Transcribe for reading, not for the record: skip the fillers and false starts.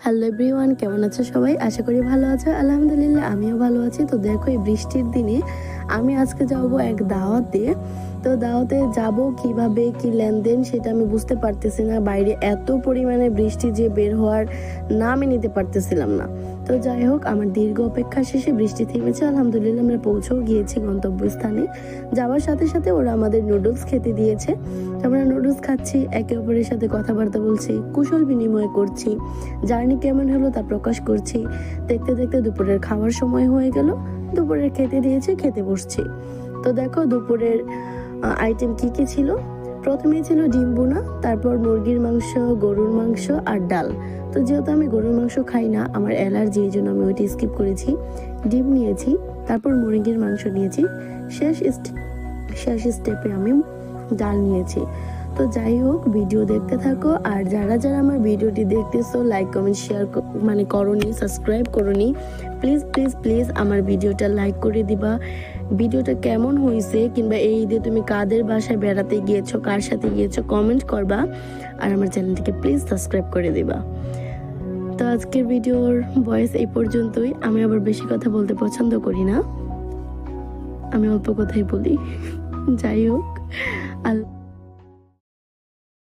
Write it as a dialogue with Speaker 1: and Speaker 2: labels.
Speaker 1: Hello everyone, কেমন আছো সবাই? আশা করি ভালো আছো। আলহামদুলিল্লাহ আমিও ভালো আছি। তো দেখো, এই বৃষ্টির দিনে আমি আজকে যাব এক দাওয়াতে। তো দাওয়াতে যাব কিভাবে কি লেনদেন সেটা আমি বুঝতে পারতেছি না। বাইরে এত পরিমাণে বৃষ্টি যে বের হওয়ার নামই নিতে পারতেছিলাম না। তো যাই হোক, আমার দীর্ঘ অপেক্ষা শেষে বৃষ্টি থেমেছে। আলহামদুলিল্লাহ আমরা পৌঁছেও গিয়েছি গন্তব্যস্থানে। যাওয়ার সাথে সাথে ওরা আমাদের নুডলস খেতে দিয়েছে। আমরা নুডলস খাচ্ছি, একে অপরের সাথে কথাবার্তা বলছি, কুশল বিনিময় করছি, জার্নি কেমন হলো তা প্রকাশ করছি। দেখতে দেখতে দুপুরের খাওয়ার সময় হয়ে গেল। দুপুরের খেতে দিয়েছে, খেতে বসছি। তো দেখো দুপুরের আইটেম কি কি ছিল। প্রথমেই ছিল ডিম বোনা, তারপর মুরগির মাংস, গরুর মাংস আর ডাল। তো যেহেতু আমি গরুর মাংস খাই না, আমার অ্যালার্জি, এই জন্য আমি ওইটা স্কিপ করেছি। ডিম নিয়েছি, তারপর মুরগির মাংস নিয়েছি, শেষ স্টেপে আমি ডাল নিয়েছি। তো যাই হোক, ভিডিও দেখতে থাকো। আর যারা যারা আমার ভিডিওটি দেখতেছো, লাইক কমেন্ট শেয়ার করোনি, সাবস্ক্রাইব করোনি, প্লিজ প্লিজ প্লিজ আমার ভিডিওটা লাইক করে দিবা। ভিডিওটা কেমন হয়েছে, কিংবা এই ঈদে তুমি কাদের বাসায় বেড়াতে গিয়েছো, কার সাথে গিয়েছো, কমেন্ট করবা। আর আমার চ্যানেলটিকে প্লিজ সাবস্ক্রাইব করে দিবা। তো আজকের ভিডিওর ভয়েস এই পর্যন্তই। আমি আবার বেশি কথা বলতে পছন্দ করি না, আমি অল্প কথাই বলি। যাই হোক,